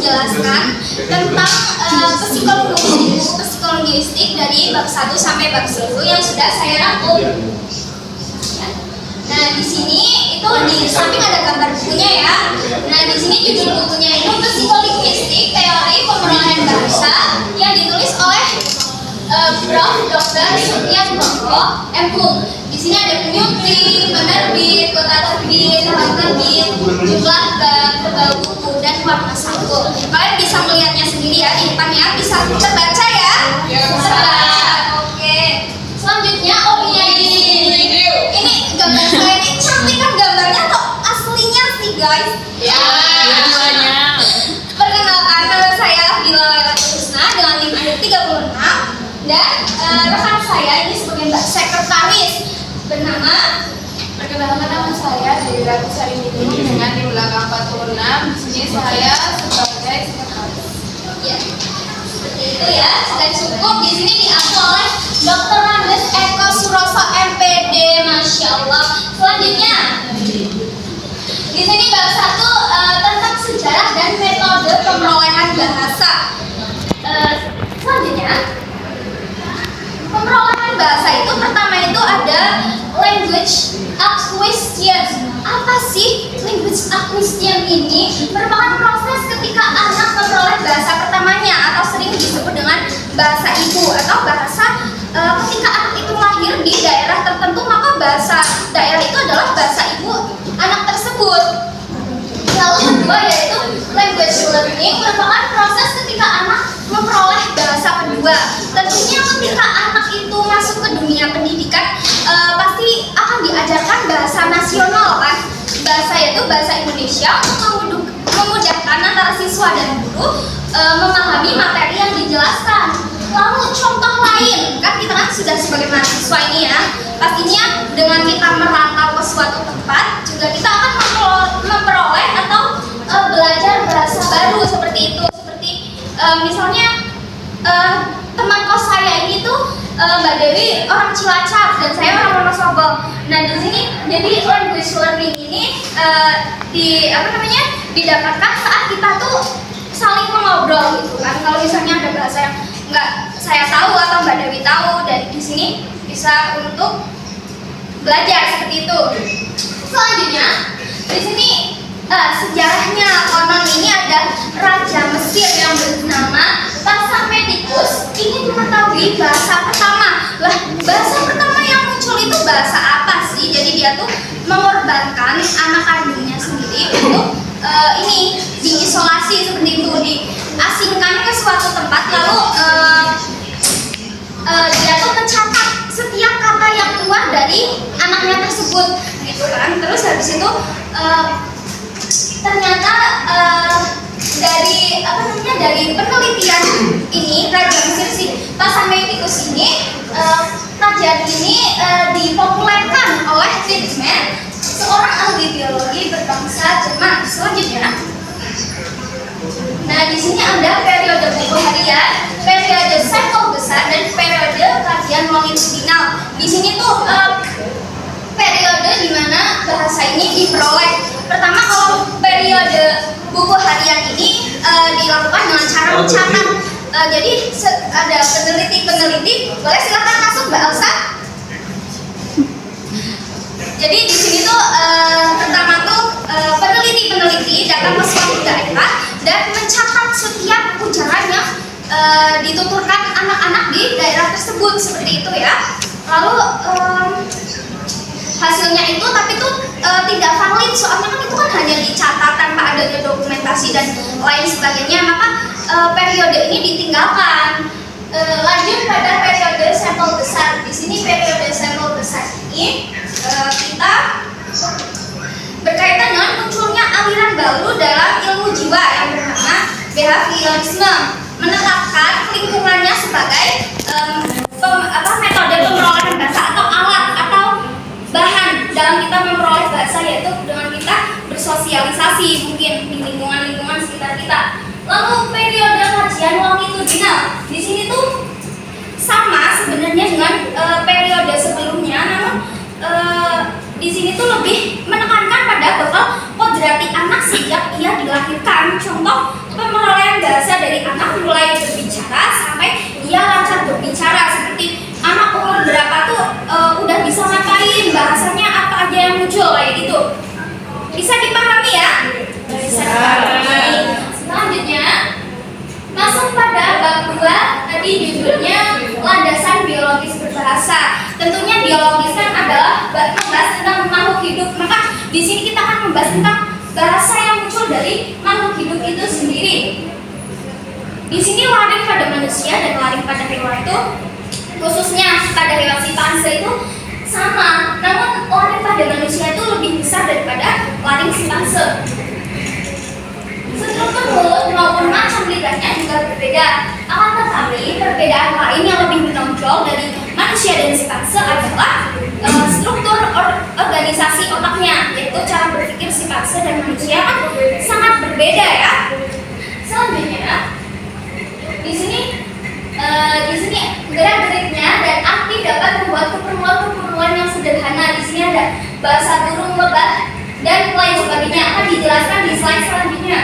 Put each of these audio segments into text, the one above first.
menjelaskan tentang psikologistik dari bab 1 sampai bab 10 yang sudah saya rangkum. Nah, di sini itu di samping ada gambar bukunya ya. Nah, di sini judul bukunya itu Psikologistik Teori Pemerolehan Bahasa yang ditulis oleh Prof. Dr. Supriyanto M.Hum. Di sini ada penyunting, penerbit, kota terbit, tahun terbit, jumlah bab buku dan warna saku. Kalian bisa melihatnya sendiri ya di depannya, bisa terbaca ya? Terbaca. Oke. Selanjutnya, ini gambar saya ini cantik kan gambarnya atau aslinya sih guys? Ya. Perkenalkan, nama saya Bila Kusna dengan NIM akhir 36 dan rekan saya ini sebagai mbak sekretaris bernama. Perkenalkan, nama saya Dewi Ratu Sarinidung dengan NIM belakang 46. Di sini saya sebagai sekretaris. Ya, seperti itu ya. Sudah cukup. Di sini diaku oleh Dr. Randes Eko Suroso MPD, Masya Allah. Selanjutnya, di sini bab 1 tentang sejarah dan metode pemerolehan bahasa. Selanjutnya, pemerolehan bahasa itu pertama itu ada language acquisition. Apa sih language acquisition ini? Merupakan proses ketika anak memperoleh bahasa pertamanya atau sering disebut dengan bahasa ibu atau bahasa ketika anak itu lahir di daerah tertentu, maka bahasa daerah itu adalah bahasa ibu anak tersebut. Lalu kedua yaitu language learning, merupakan proses ketika anak memperoleh bahasa kedua. Tentunya ketika anak itu masuk ke dunia pendidikan pasti akan diajarkan bahasa nasional kan, bahasa yaitu bahasa Indonesia untuk memudahkan antara siswa dan guru memahami materi yang dijelaskan. Lalu contoh lain, kan kita kan sudah sebagai mahasiswa ini ya, pastinya dengan kita merantau ke suatu tempat juga kita akan memperoleh atau belajar bahasa baru seperti itu. Seperti misalnya teman kos saya ini tuh Mbak Dewi orang Cilacap dan saya orang Wonosobo. Nah, di sini jadi language learning ini didapatkan saat kita tuh saling mengobrol gitu kan. Kalau misalnya ada bahasa yang nggak saya tahu atau Mbak Dewi tahu, dan di sini bisa untuk belajar seperti itu. Selanjutnya di sini sejarahnya, konon ini ada raja Mesir yang bernama Psammetichus ingin mengetahui bahasa pertama. Lah, bahasa pertama yang muncul itu bahasa apa sih? Jadi dia tuh mengorbankan anak kandungnya sendiri untuk ini diisolasi seperti itu, diasingkan ke suatu tempat, lalu dia tuh mencatat setiap kata yang keluar dari anaknya tersebut gitu kan. Terus habis itu ternyata dari penelitian ini raja Mesir si Psammetichus ini kajian ini dipopulerkan oleh Tiedemann, seorang ahli biologi berbangsa Jerman. Selanjutnya, nah di sini ada periode buku harian, periode sampel besar, dan periode kajian longitudinal. Di sini tuh periode di mana bahasa ini diperoleh. Pertama, kalau periode buku harian ini dilakukan dengan cara mencatat. Jadi ada peneliti, boleh silakan masuk Mbak Elsa. Jadi di sini tuh pertama tuh peneliti datang ke suatu daerah dan mencatat setiap ucapan yang dituturkan anak-anak di daerah tersebut seperti itu ya. Lalu hasilnya itu tapi itu tidak valid, soalnya kan itu kan hanya dicatat tanpa adanya dokumentasi dan lain sebagainya, maka periode ini ditinggalkan. Lanjut pada periode sampel besar. Di sini periode sampel besar ini kita berkaitan dengan munculnya aliran baru dalam ilmu jiwa yang bernama behaviorisme, menetapkan lingkungannya sebagai metode pemerolehan bahasa atau alat atau bahan dalam kita memperoleh bahasa, yaitu dengan kita bersosialisasi mungkin di lingkungan sekitar kita. Lalu periode kajian longitudinal di sini tuh sama sebenarnya dengan periode sebelumnya, namun di sini tuh lebih menekankan pada bekal kodrati anak sejak ia dilahirkan. Contoh pemerolehan membahas tentang makhluk hidup, maka di sini kita akan membahas tentang bahasa yang muncul dari makhluk hidup itu sendiri. Di sini laring pada manusia dan laring pada hewan itu, khususnya pada hewan simpanse itu sama, namun laring pada manusia itu lebih besar daripada laring simpanse. Struktur mulut maupun macam lidahnya juga berbeda. Akan tetapi perbedaan lain yang lebih menonjol dari manusia dan simpanse adalah struktur organisasi otaknya, yaitu cara berpikir simpanse dan manusia kan sangat berbeda ya. Selanjutnya di sini gerak-geriknya dan aktif dapat membuat keperluan yang sederhana. Di sini ada bahasa burung, lebah, dan lain sebagainya akan dijelaskan di slide selanjutnya.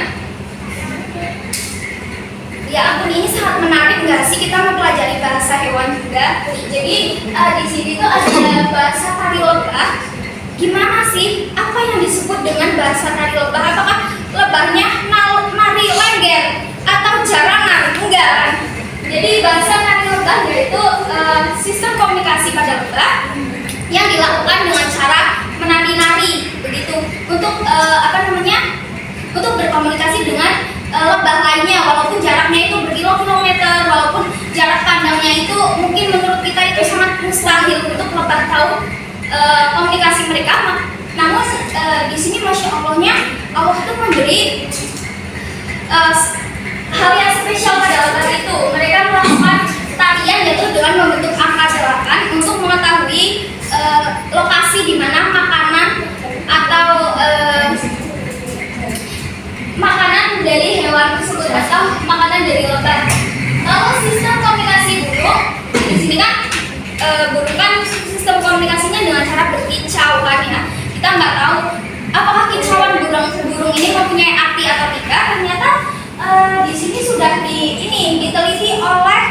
Ya ampun, ini sangat menarik nggak sih, kita mempelajari bahasa hewan juga. Jadi di sini tuh ada bahasa tari lebah. Gimana sih? Apa yang disebut dengan bahasa tari lebah? Apakah lebahnya nari lengger atau jarangan? Enggak kan? Jadi bahasa tari lebah yaitu sistem komunikasi pada lebah yang dilakukan dengan cara menari-nari begitu untuk untuk berkomunikasi dengan lebah lainnya, walaupun jaraknya itu berkilo-kilometer, walaupun jarak pandangnya itu mungkin menurut kita itu sangat mustahil untuk lebah tahu komunikasi mereka. Namun di sini masya Allahnya Allah itu memberi hal yang spesial pada lebah itu. Mereka melakukan tarian yaitu dengan membentuk angka 8 untuk mengetahui lokasi di mana makanan atau makanan dari hewan tersebut atau makanan dari lebah. Lalu sistem komunikasi burung, di sini kan burung kan sistem komunikasinya dengan cara berkicau kan ya. Kita nggak tahu apakah kicauan burung ini mempunyai arti atau tidak. Ternyata di sini sudah diteliti oleh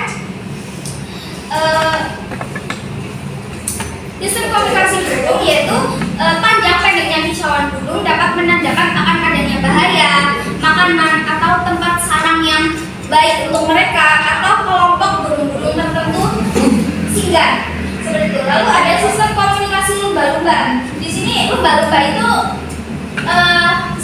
sistem komunikasi burung, yaitu panjang pendeknya kicauan burung dapat menandakan akan adanya bahaya, makanan atau tempat sarang yang baik untuk mereka atau kelompok burung-burung tertentu singgah. Seperti itu. Lalu ada sistem komunikasi lumba-lumba. Di sini lumba-lumba itu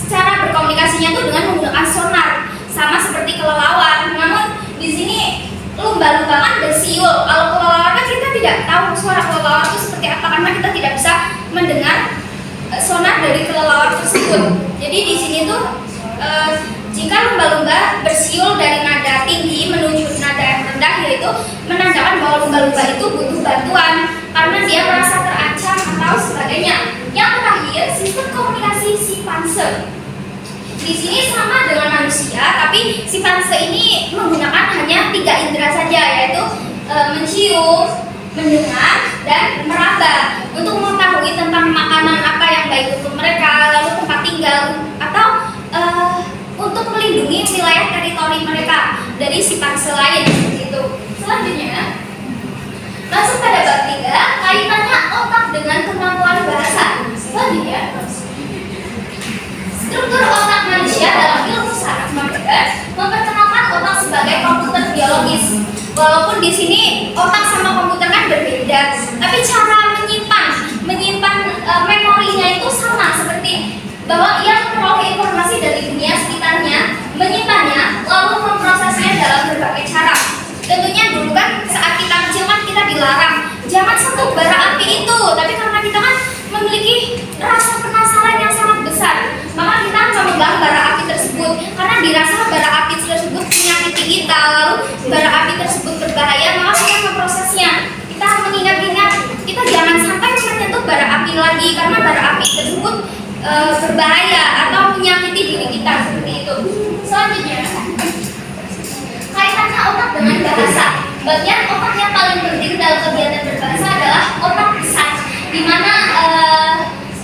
secara berkomunikasinya itu dengan menggunakan sonar, sama seperti kelelawar. Namun di sini lumba-lumba kan bersiul. Kalau kelelawar kan kita tidak tahu suara kelelawar itu seperti apa karena kita tidak bisa mendengar sonar dari kelelawar tersebut. Jadi di sini tuh jika lumba-lumba bersiul dari nada tinggi menuju nada yang rendah, yaitu menandakan bahwa lumba-lumba itu butuh bantuan karena dia merasa terancam atau sebagainya. Yang terakhir, sistem komunikasi simpanse. Di sini sama dengan manusia, tapi simpanse ini menggunakan hanya 3 indera saja, yaitu mencium, mendengar, dan meraba untuk mengetahui tentang makanan apa yang baik untuk mereka, lalu tempat tinggal, atau untuk melindungi wilayah teritori mereka dari simpanse lain seperti itu. Selanjutnya, masuk pada bab 3, kaitannya otak dengan kemampuan bahasa. Selanjutnya, struktur otak manusia dalam ilmu saraf memperkenalkan otak sebagai komputer biologis. Walaupun di sini otak sama komputer kan berbeda, tapi cara menyimpan memorinya itu sama, seperti bahwa ia memperoleh informasi dari dunia sekitarnya, menyimpannya, lalu memprosesnya dalam berbagai cara. Tentunya dulu kan saat kita kecil kan kita dilarang jangan sentuh bara api itu, tapi karena kita kan memiliki rasa penasaran yang sangat besar, maka kita memegang bara api tersebut karena dirasa bara api tersebut menyakiti kita, lalu bara api tersebut berbahaya, maka kita memprosesnya. Kita mengingat-ingat kita jangan sampai menyentuh bara api lagi karena bara api tersebut berbahaya atau menyakiti diri kita, seperti itu. Selanjutnya, kaitannya otak dengan bahasa. Bagian otak yang paling penting dalam kegiatan berbahasa adalah otak besar, di mana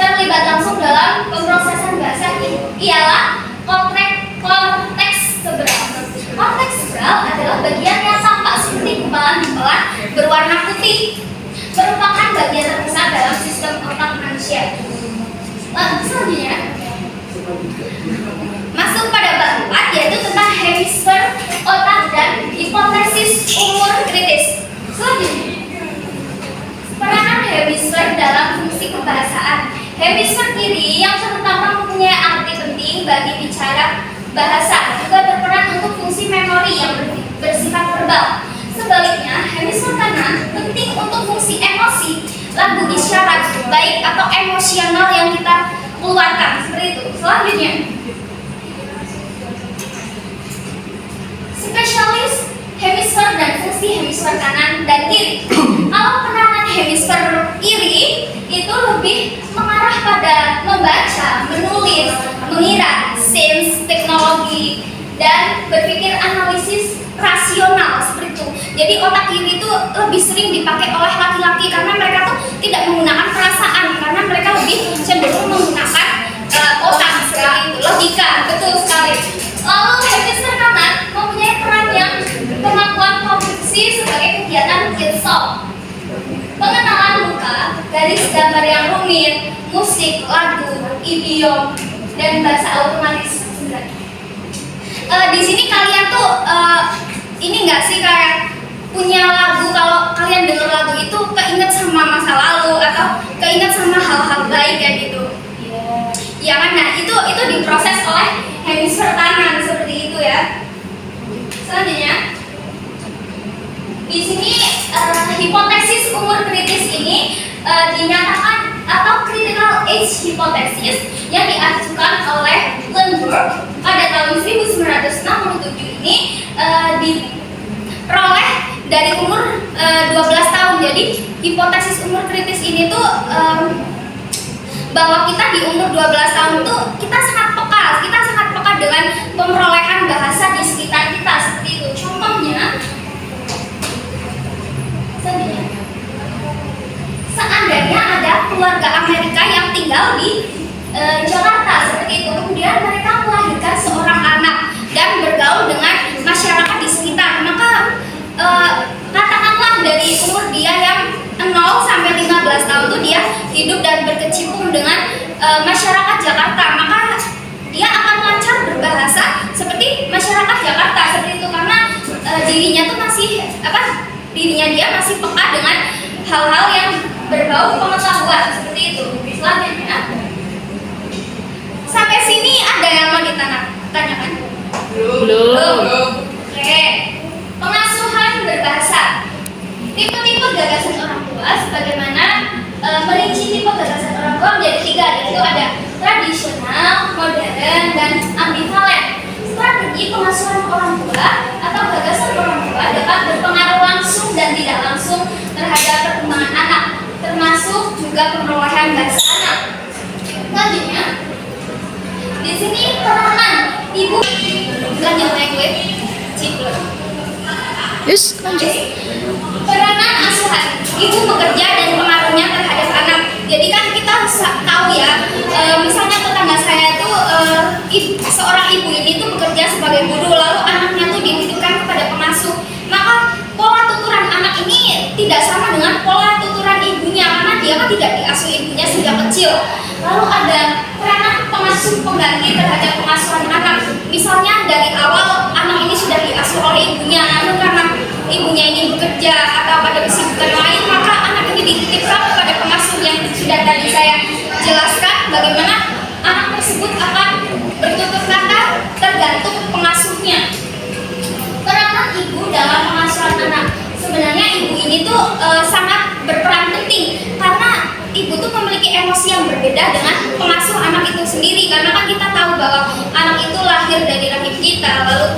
terlibat langsung dalam pemrosesan bahasa ialah korteks cerebral. Korteks cerebral adalah bagian yang tampak seperti gumpalan-gumpalan berwarna putih, merupakan bagian terbesar dalam sistem otak manusia. Selanjutnya, masuk pada bab 4, yaitu tentang hemisfer otak dan hipotesis umur kritis. Selanjutnya, peranan hemisfer dalam fungsi Hemisfer kiri yang terutama mempunyai arti penting bagi bicara bahasa juga berperan untuk fungsi memori yang bersifat verbal. Sebaliknya, hemisfer kanan penting untuk fungsi emosi, lagu isyarat, baik atau emosional yang kita keluarkan. Seperti itu. Selanjutnya, spesialis hemisfer dan fungsi hemisfer kanan dan kiri. Kalau peranan hemisfer kiri itu lebih mengarah pada membaca, menulis, mengira, sains, teknologi, dan berpikir analisis rasional seperti itu. Jadi otak kiri itu lebih sering dipakai oleh laki-laki karena mereka tuh tidak menggunakan perasaan, karena mereka lebih cenderung menggunakan otak seperti itu, logika. Betul sekali. Lalu hemisfer kanan mempunyai peran yang kemampuan kognitif sebagai kegiatan kinsol, pengenalan muka, garis gambar yang rumit, musik, lagu, idiom, dan bahasa otomatis. Di sini kalian tuh ini nggak sih kayak punya lagu, kalau kalian denger lagu itu keinget sama masa lalu atau keinget sama hal-hal baik kayak gitu. Ya kan? Nah itu diproses oleh hemisfer kanan seperti itu ya. Selanjutnya, di sini hipotesis umur kritis ini dinyatakan atau critical age hypothesis yang diajukan oleh Lundberg pada tahun 1967 ini diperoleh dari umur 12 tahun. Jadi hipotesis umur kritis ini tuh bahwa kita di umur 12 tahun tuh kita sangat peka dengan pemerolehan bahasa di sekitar kita seperti itu. Contohnya, seandainya ada keluarga Amerika yang tinggal di Jakarta seperti itu, kemudian mereka melahirkan seorang anak dan bergaul dengan masyarakat di sekitar, maka katakanlah dari umur dia yang 0 sampai 15 tahun itu dia hidup dan berkecimpung dengan masyarakat Jakarta, maka dia akan lancar berbahasa seperti masyarakat Jakarta seperti itu, karena dirinya tuh dirinya dia masih peka dengan hal-hal yang berbau pengetahuan seperti itu. Selanjutnya, sampai sini ada yang mau ditanyakan? Belum. Oke. Pengasuhan berbahasa. Tipe-tipe gagasan orang tua, sebagaimana merinci tipe gagasan orang tua menjadi 3, yaitu ada tradisional, modern, dan ambivalen. Strategi pengasuhan orang tua atau gagasan orang tua dapat berpengaruh langsung dan tidak langsung terhadap perkembangan anak, termasuk juga pemerolehan bahasa anak. Selanjutnya, di sini peranan ibu lanjut lanjut. Peranan asuhan ibu bekerja dan pengaruhnya terhadap anak. Jadi kan kita tahu ya, misalnya tetangga saya tuh seorang ibu ini tuh bekerja sebagai guru, lalu anaknya tuh dititipkan kepada pengasuh. Maka pola tuturan anak ini tidak sama dengan pola tuturan ibunya, karena dia kan tidak diasuh ibunya sejak kecil. Lalu ada peranan pengasuh pengganti terhadap pengasuhan anak. Misalnya dari awal anak ini sudah diasuh oleh ibunya, namun karena ibunya ini bekerja atau ada kesibukan lain, maka anak ini dititipkan kepada pengasuh yang sudah tadi saya jelaskan bagaimana anak tersebut akan bertutur kata tergantung pengasuhnya. Peranan ibu dalam pengasuhan anak. Sebenarnya ibu ini tuh sangat berperan penting karena ibu tuh memiliki emosi yang berbeda dengan pengasuh anak itu sendiri, karena kan kita tahu bahwa anak itu lahir dari rahim kita, lalu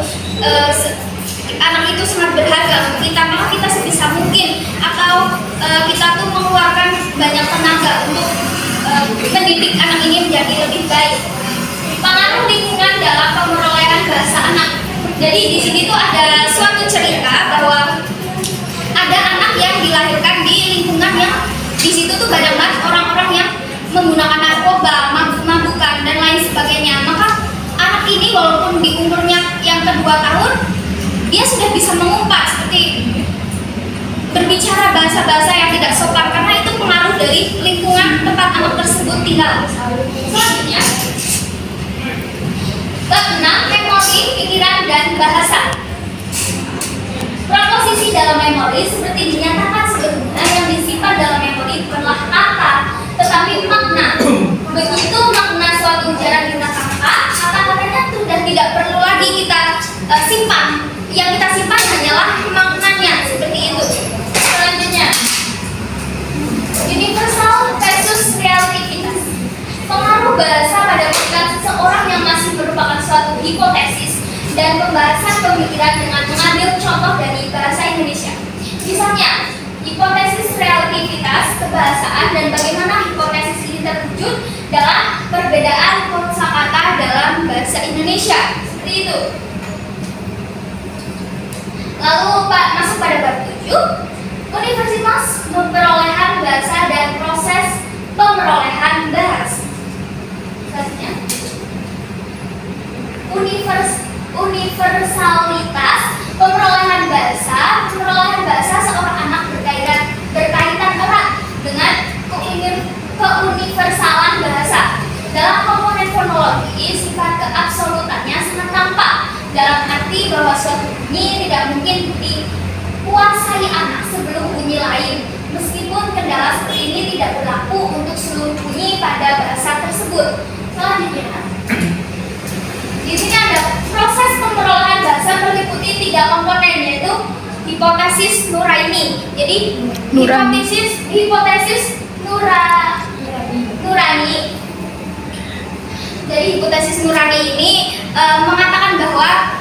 anak itu sangat berharga untuk kita, maka kita sebisa mungkin atau kita tuh mengeluarkan banyak tenaga untuk mendidik anak ini menjadi lebih baik. Pengaruh lingkungan dalam pemerolehan bahasa anak. Jadi di sini tuh ada suatu cerita bahwa ada anak yang dilahirkan di lingkungan yang di situ tuh banyak banget orang-orang yang menggunakan narkoba, mabuk-mabukan dan lain sebagainya. Maka anak ini walaupun di umurnya yang kedua tahun, dia sudah bisa mengumpat seperti berbicara bahasa-bahasa yang tidak sopan, karena itu pengaruh dari lingkungan tempat anak tersebut tinggal. Selanjutnya, bab 6, memori, pikiran, dan bahasa. Proposisi dalam memori seperti dinyatakan sebelumnya, yang disimpan dalam memori bukanlah kata, tetapi makna. begitu makna suatu ujaran di mata kata-katanya sudah tidak perlu lagi kita simpan. Yang kita simpan hanyalah maknanya, seperti itu. Selanjutnya, universal versus relativitas. Pengaruh bahasa pada pikiran seseorang yang masih merupakan suatu hipotesis dan pembahasan pemikiran dengan mengambil contoh dari bahasa Indonesia. Misalnya, hipotesis relativitas kebahasaan dan bagaimana hipotesis ini terwujud dalam perbedaan kosakata dalam bahasa Indonesia. Seperti itu. Lalu masuk pada bab 7, Universitas perolehan bahasa dan proses pemerolehan bahasa. Selanjutnya, universalitas pemerolehan bahasa. Pemerolehan bahasa seorang anak berkaitan erat dengan keuniversalan bahasa. Dalam komponen fonologi, sifat keabsolutannya sangat tampak, dalam arti bahwa suatu bunyi tidak mungkin dikuasai anak sebelum bunyi lain, meskipun kendala seperti ini tidak berlaku untuk seluruh bunyi pada bahasa tersebut. Selanjutnya, di sini ada proses pemerolehan bahasa meliputi 3 komponen, yaitu hipotesis Nuraini. Jadi hipotesis Nurani. Jadi hipotesis Nurani ini mengatakan bahwa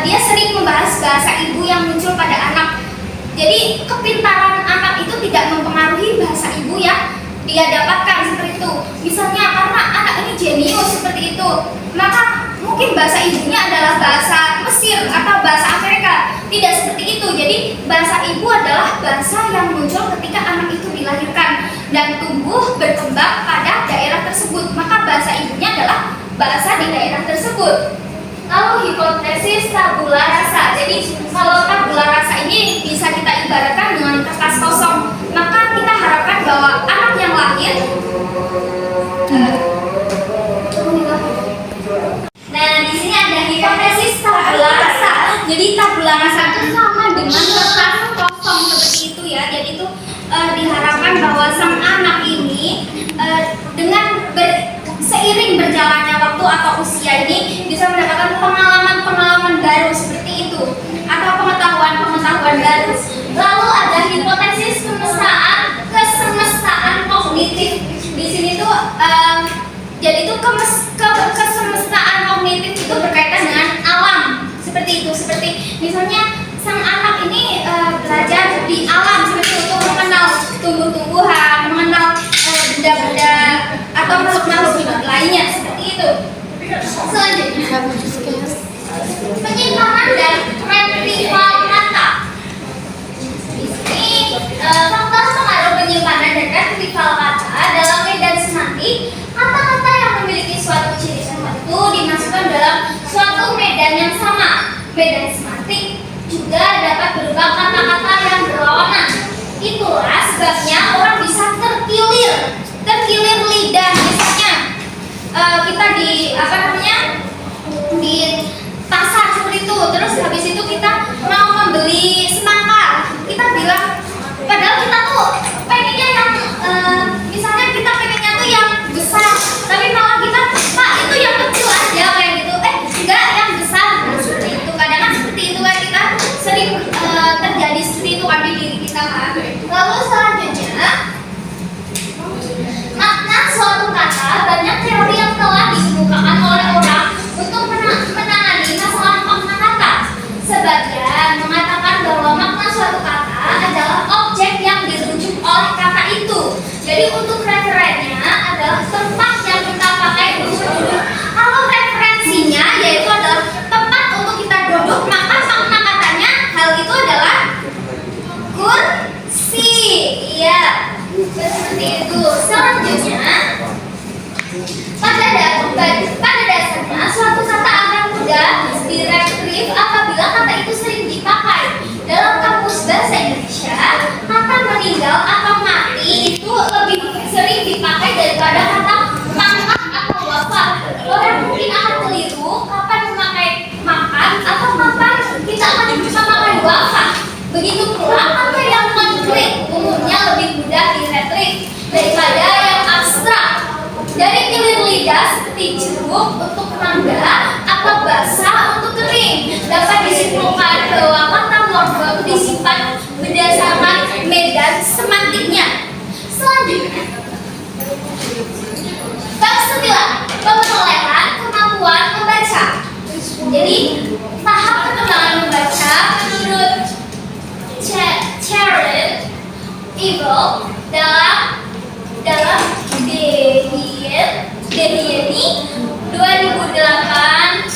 dia sering membahas bahasa ibu yang muncul pada anak. Jadi kepintaran anak itu tidak mempengaruhi bahasa ibu yang dia dapatkan, seperti itu. Misalnya karena anak ini jenius seperti itu, maka mungkin bahasa ibunya adalah bahasa Mesir atau bahasa Amerika. Tidak seperti itu. Jadi bahasa ibu adalah bahasa yang muncul ketika anak itu dilahirkan dan tumbuh berkembang pada daerah tersebut. Maka bahasa ibunya adalah bahasa di daerah tersebut. Lalu hipotesis tabula rasa. Jadi kalau tabula rasa ini bisa kita ibaratkan dengan kertas kosong. Maka kita harapkan bahwa anak yang lahir nah, di sini ada hipotesis tabula rasa. Jadi tabula rasa itu sama dengan kertas kosong seperti itu ya. Jadi itu diharapkan bahwa sang anak ini seiring berjalannya waktu atau usia ini bisa mendapatkan pengalaman-pengalaman baru seperti itu atau pengetahuan-pengetahuan baru. Lalu ada hipotesis kesemestaan kognitif. Di sini tuh jadi itu kesemestaan kognitif itu berkaitan dengan alam, seperti itu. Seperti misalnya sang anak ini belajar di alam seperti itu, mengenal tumbuh-tumbuhan, mengenal benda-benda atau makhluk-makhluk lainnya, seperti itu. Selanjutnya, penyimpanan dan retrieval kata. Di sini faktor pengaruh penyimpanan dan retrieval kata dalam medan semantik. Kata-kata yang memiliki suatu ciri tertentu dimasukkan dalam suatu medan yang sama. Medan semantik juga dapat berupa kata-kata yang berlawanan. Itulah sebabnya orang bisa terkilir lidah. Misalnya kita di di pasar seperti itu, terus habis itu kita mau membeli semangka, kita bilang padahal kita tuh pengennya yang misalnya kita pengennya tuh yang besar, tapi malah kita pak itu yang kecil aja kayak gitu, enggak yang besar. Nah, seperti itu kadang-kadang seperti itu kan, kita sering terjadi seperti itu kan di diri kita kan. Lalu selanjutnya, makna suatu kata. Banyak teori yang telah dikemukakan oleh orang bubuk untuk mangga atau basah untuk kering. Dapat disimpulkan bahwa kata morfem disifat berdasarkan medan semantiknya. Selanjutnya, bab 9, pemerolehan kemampuan membaca. Jadi, tahap perkembangan membaca menurut Charles Evil dalam Dehiyeni 2008.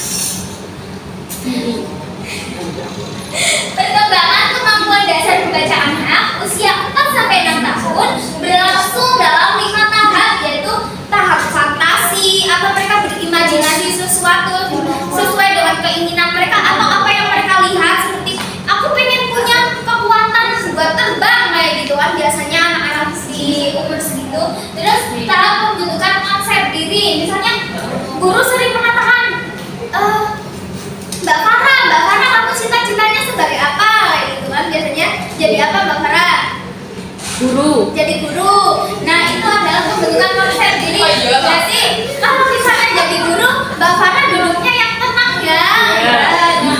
Perkembangan kemampuan dasar membaca anak usia 4-6 tahun berlangsung dalam 5 tahap, yaitu tahap fantasi atau mereka berimajinasi sesuatu sesuai dengan keinginan mereka atau apa yang mereka lihat, seperti aku pengen punya kekuatan buat terbang kayak gitu kan biasanya anak-anak di umur segitu. Terus tahap pembentukan konsep diri, misalnya guru sering mengatakan Mbak Farah kamu cita-citanya sebagai apa kayak gitu kan biasanya. Jadi apa Mbak Farah? Guru. Jadi guru. Nah itu adalah pembentukan konsep diri. Jadi kalau misalnya jadi guru, Mbak Farah duduknya yang tenang ya.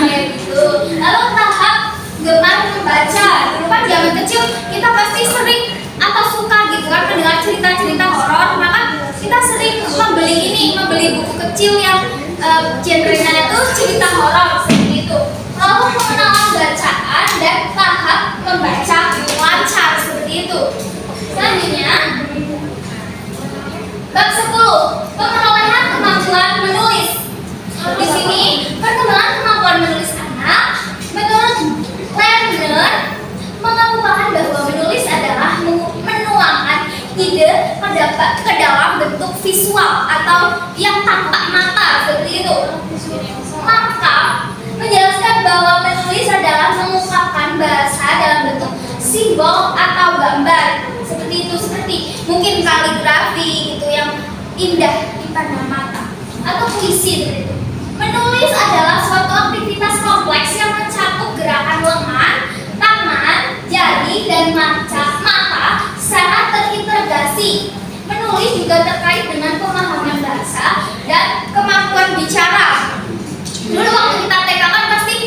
Kayak gitu. Lalu tahap gemar membaca. Dulu kan zaman kecil kita pasti sering atau suka gitu kan mendengar cerita-cerita horor, maka kita sering membeli buku kecil yang genrenya itu cerita horor seperti itu. Lalu pengenalan bacaan dan tahap membaca lancar seperti itu. Selanjutnya, bab 10, pemerolehan kemampuan menulis. Di sini perkembangan kemampuan menulis anak menurut Lerner mengemukakan bahwa menulis adalah menuangkan ide ke dalam bentuk visual atau yang tampak mata seperti itu. Maka menjelaskan bahwa menulis adalah mengungkapkan bahasa dalam bentuk simbol atau gambar seperti itu, seperti mungkin kaligrafi gitu yang indah dipandang mata atau puisi seperti itu. Menulis adalah suatu aktivitas kompleks yang mencakup gerakan lengan, tangan, jari, dan mata secara terintegrasi. Menulis juga terkait dengan pemahaman bahasa dan kemampuan bicara. Dulu waktu kita TK kan pasti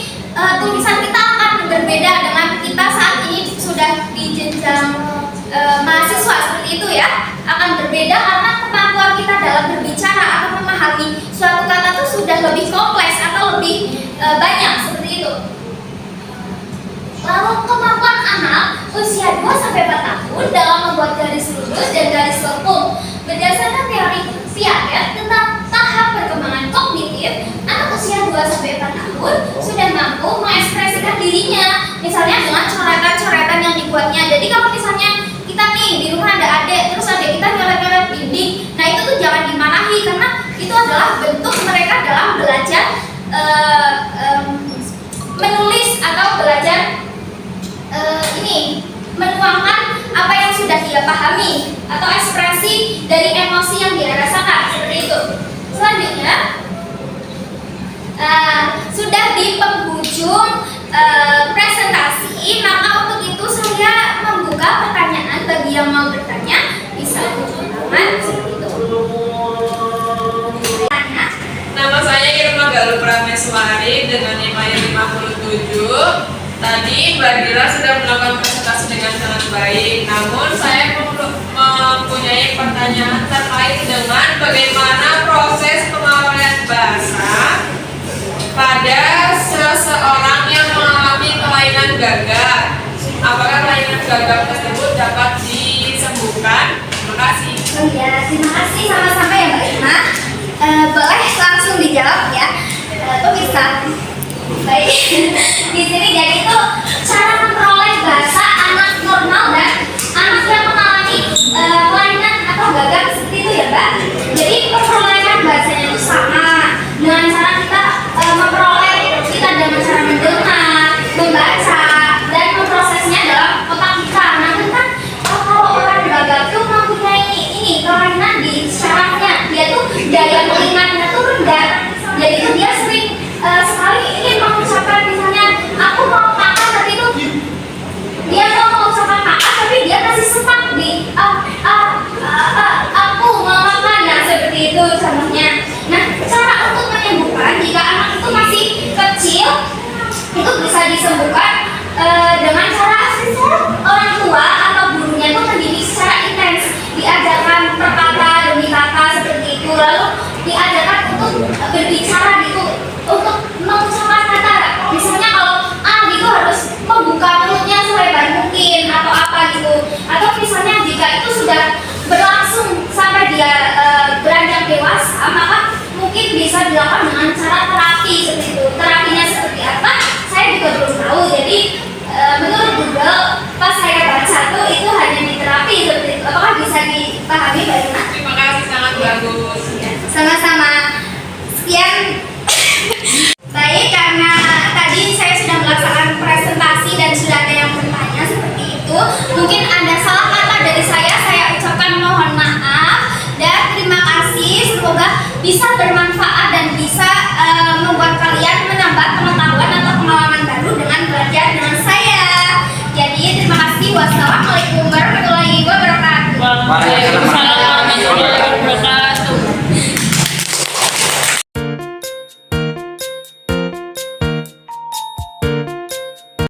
tulisan kita akan berbeda dengan kita saat ini sudah di jenjang mahasiswa seperti itu ya, akan berbeda karena kemampuan kita dalam berbicara atau memahami suatu kata itu sudah lebih kompleks atau lebih banyak seperti itu. Lalu kemampuan anak usia 2-4 tahun dalam membuat garis lurus dan garis lengkung. Berdasarkan teori Piaget tentang tahap perkembangan kognitif, anak usia 2-4 tahun sudah mampu mengekspresikan dirinya, misalnya dengan coretan-coretan yang dibuatnya. Jadi kalau misalnya kita nih di rumah ada adik, terus adik kita nyoret-nyoret dinding, nah itu tuh jangan dimarahi karena itu adalah bentuk mereka dalam belajar menulis atau belajar menuangkan apa yang sudah dia pahami atau ekspresi dari emosi yang dia rasakan seperti itu. Selanjutnya sudah di penghujung presentasi, maka untuk itu saya membuka pertanyaan bagi yang mau bertanya, bisa angkat tangan seperti itu. Nama saya Irma Galuh Prameswari dengan nilai 57. Tadi Mbak Dira sudah melakukan presentasi dengan sangat baik. Namun saya mempunyai pertanyaan terkait dengan bagaimana proses pemerolehan bahasa pada seseorang yang mengalami kelainan gagak. Apakah kelainan gagak tersebut dapat disembuhkan? Terima kasih. Oh iya, terima kasih sama-sama ya Mbak Irma. Boleh langsung dijawab ya, pemirsa. Baik, di sini jadi itu cara memperoleh bahasa anak normal dan anak yang mengalami kelainan atau gagak seperti itu ya Mbak. Jadi perolehan bahasanya itu sama dengan cara kita memperoleh kita dengan cara mendengar, membaca, dan memprosesnya dalam otak kita. Namun kan kalau orang gagak itu mempunyai kelainan di syarafnya, dia tuh daya pengingatnya tuh rendah. Jadi itu dia sering sekali ingin mengucapkan misalnya aku mau makan, tapi itu dia mau mengucapkan makan tapi dia kasih semak di aku mau makan, nah seperti itu contohnya. Nah Sama-sama. Sekian. Baik, karena tadi saya sudah melaksanakan presentasi dan sudah ada yang bertanya seperti itu. Mungkin ada salah kata dari saya ucapkan mohon maaf dan terima kasih. Semoga bisa bermanfaat dan bisa membuat kalian menambah pengetahuan atau pengalaman baru dengan belajar dengan saya. Jadi terima kasih. Wassalamualaikum warahmatullahi wabarakatuh. Waalaikumsalam.